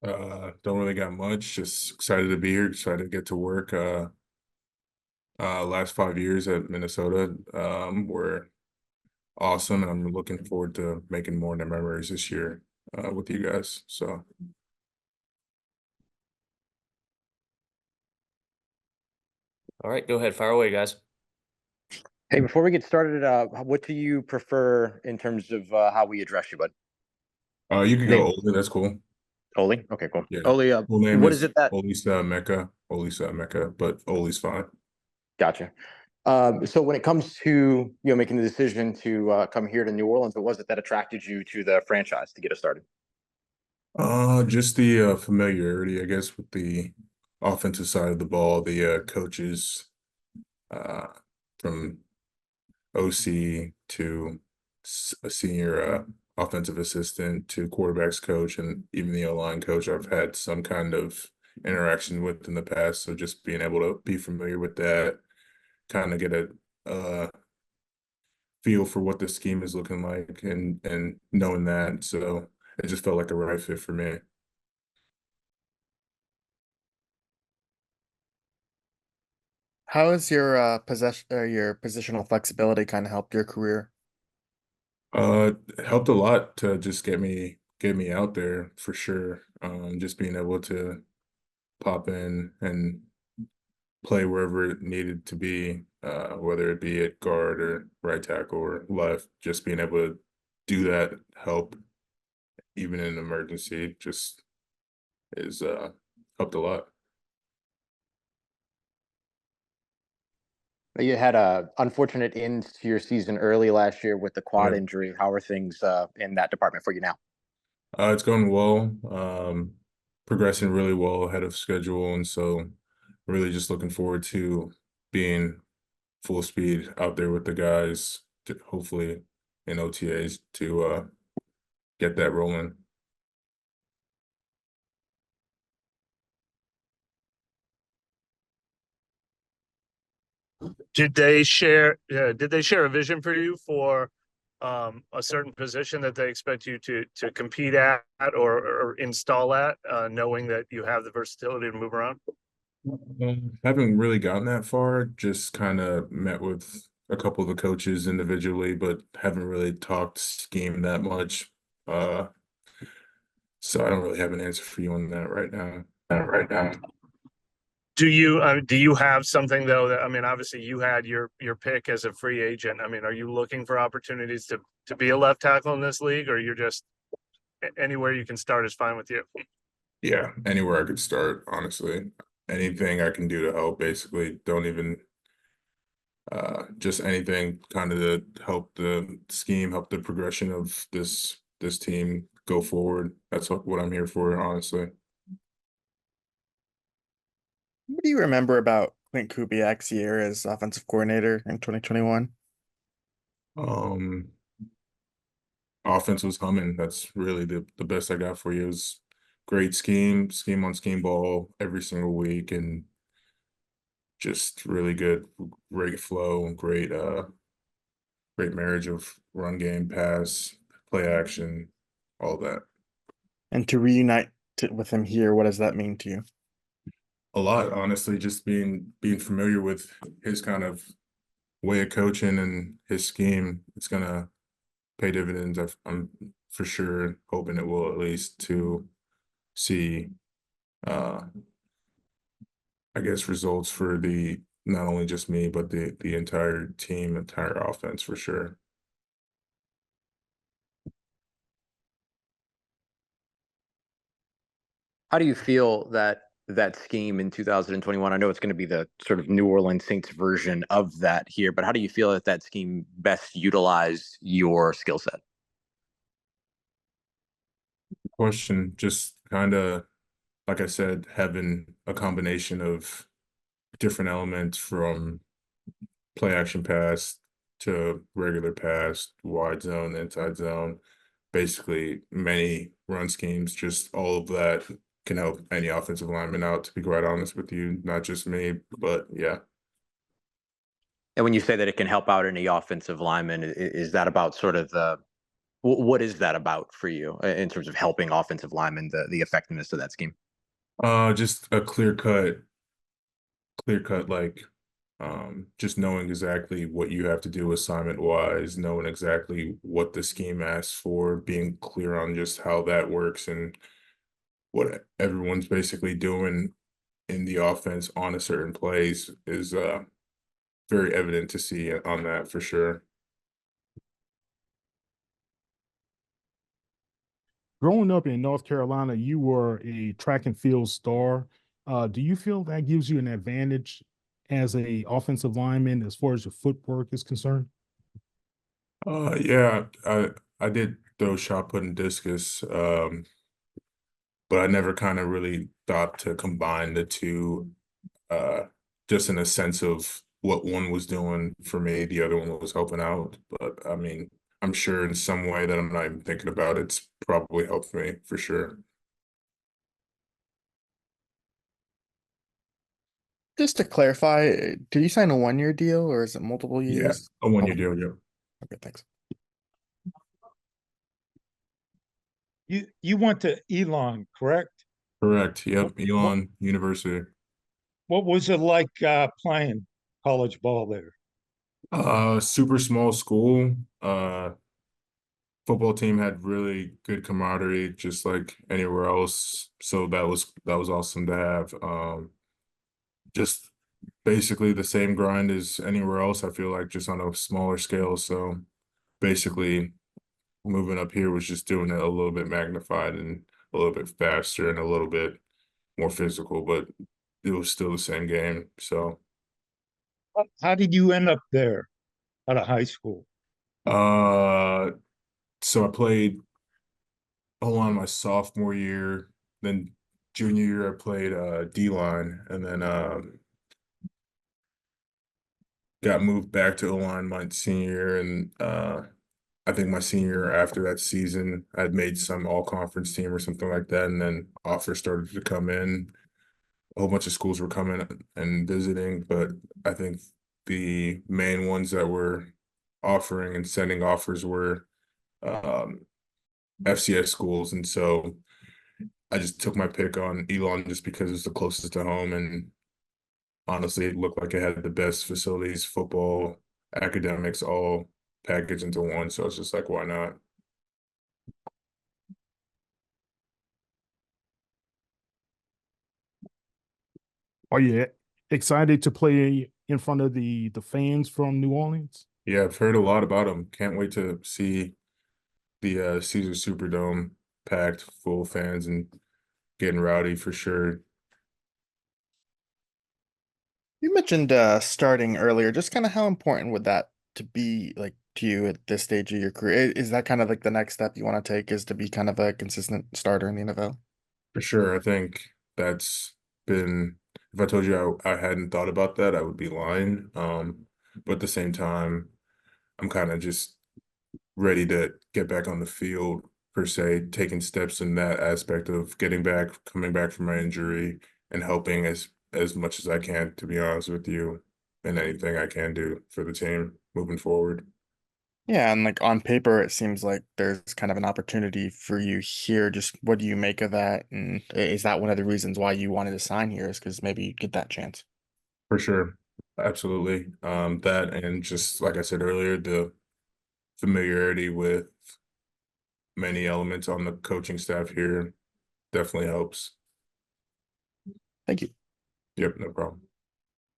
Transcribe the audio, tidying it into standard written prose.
Don't really got much. Just excited to be here. Excited to get to work. Last 5 years at Minnesota were awesome, and I'm looking forward to making more new memories this year with you guys. So, All right, go ahead. Fire away, guys. Hey, before we get started, what do you prefer in terms of how we address you, bud? you can go Name Oli. That's cool. Oli? Okay, cool. Yeah, Oli, full name what is is it that? Olisaemeka. Olisaemeka, but Oli's fine. Gotcha. So when it comes to making the decision to come here to New Orleans, what was it that attracted you to the franchise to get us started? Just the familiarity, I guess, with the offensive side of the ball, the coaches uh, from OC to a senior offensive assistant to quarterbacks coach and even the O-line coach I've had some kind of interaction with in the past. So just being able to be familiar with that, kind of get a feel for what the scheme is looking like and knowing that. So it just felt like a right fit for me. How has your possession or your positional flexibility kind of helped your career? It helped a lot to just get me out there for sure. Just being able to pop in and play wherever it needed to be, whether it be at guard or right tackle or left. Just being able to do that help even in an emergency just is helped a lot. You had a unfortunate end to your season early last year with the quad Yeah. injury. How are things in that department for you now? It's going well, progressing really well ahead of schedule, and so really just looking forward to being full speed out there with the guys, hopefully in OTAs to get that rolling. Did they share a vision for you for a certain position that they expect you to compete at or install at, knowing that you have the versatility to move around? Haven't really gotten that far, just kind of met with a couple of the coaches individually, but haven't really talked scheme that much. Uh, so I don't really have an answer for you on that right now. Do you have something though that, I mean, obviously you had your pick as a free agent. I mean, are you looking for opportunities to be a left tackle in this league, or you're just anywhere you can start is fine with you? Yeah, anywhere I could start, honestly. Anything I can do to help, basically. Don't even just anything kind of to help the scheme, help the progression of this team go forward. That's what I'm here for, honestly. What do you remember about Clint Kubiak's year as offensive coordinator in 2021? Um, Offense was humming. That's really the best I got for you. It was great scheme on scheme ball every single week, and just really good, great flow, great marriage of run game, pass, play action, all that. And to reunite with him here, what does that mean to you? A lot, honestly, just being familiar with his kind of way of coaching and his scheme, it's gonna pay dividends. I'm for sure hoping it will, at least to see uh I guess results for the not only just me, but the entire team, entire offense for sure. How do you feel that scheme in 2021? I know it's going to be the sort of New Orleans Saints version of that here, but how do you feel that scheme best utilized your skill set? Question, just kind of like I said, having a combination of different elements from play action pass to regular pass, wide zone, inside zone, basically many run schemes, just all of that can help any offensive lineman out, to be quite honest with you, not just me, but yeah. And when you say that it can help out any offensive lineman, is that about sort of What is that about for you in terms of helping offensive linemen, the effectiveness of that scheme? Just a clear cut, like just knowing exactly what you have to do assignment wise, knowing exactly what the scheme asks for, being clear on just how that works and what everyone's basically doing in the offense on a certain plays is very evident to see on that for sure. Growing up in North Carolina, you were a track and field star. Do you feel that gives you an advantage as a offensive lineman as far as your footwork is concerned? Yeah, I did throw shot put and discus, but I never kind of really thought to combine the two, uh, just in a sense of what one was doing for me, the other one was helping out. But I mean, I'm sure in some way that I'm not even thinking about, it's probably helped me for sure. Just to clarify, did you sign a 1-year deal or is it multiple Yeah, years? a 1-year Okay. deal, yeah. Okay, thanks. You went to Elon, correct? Correct. Yep, Elon University. What was it like playing college ball there? Super small school. Football team had really good camaraderie, just like anywhere else. So that was awesome to have. Just basically the same grind as anywhere else. I feel like just on a smaller scale. So basically, moving up here was just doing it a little bit magnified and a little bit faster and a little bit more physical, but it was still the same game. So, How did you end up there out of high school? uh, so I played O-line my sophomore year, then junior year I played D-line, and then got moved back to O-line my senior year, and I think my senior year after that season, I'd made some all-conference team or something like that, and then offers started to come in. A whole bunch of schools were coming and visiting, but I think the main ones that were offering and sending offers were FCS schools, and so I just took my pick on Elon just because it's the closest to home, and honestly, it looked like it had the best facilities, football, academics, all packaged into one. So it's just like, why not? Are you excited to play in front of the fans from New Orleans? Yeah, I've heard a lot about them. Can't wait to see the Caesar Superdome packed full of fans and getting rowdy for sure. You mentioned starting earlier. Just kind of how important would that to be like to you at this stage of your career? Is that kind of like the next step you want to take is to be kind of a consistent starter in the NFL? For sure. I think that's been, if I told you I hadn't thought about that, I would be lying. But at the same time, I'm kind of just ready to get back on the field per se, taking steps in that aspect of getting back, coming back from my injury and helping as much as I can, to be honest with you, and anything I can do for the team moving forward. Yeah, and like on paper, it seems like there's kind of an opportunity for you here. Just what do you make of that? And is that one of the reasons why you wanted to sign here? Is because maybe you get that chance? For sure. Absolutely. That and just like I said earlier, the familiarity with many elements on the coaching staff here definitely helps. Thank you. Yep, no problem.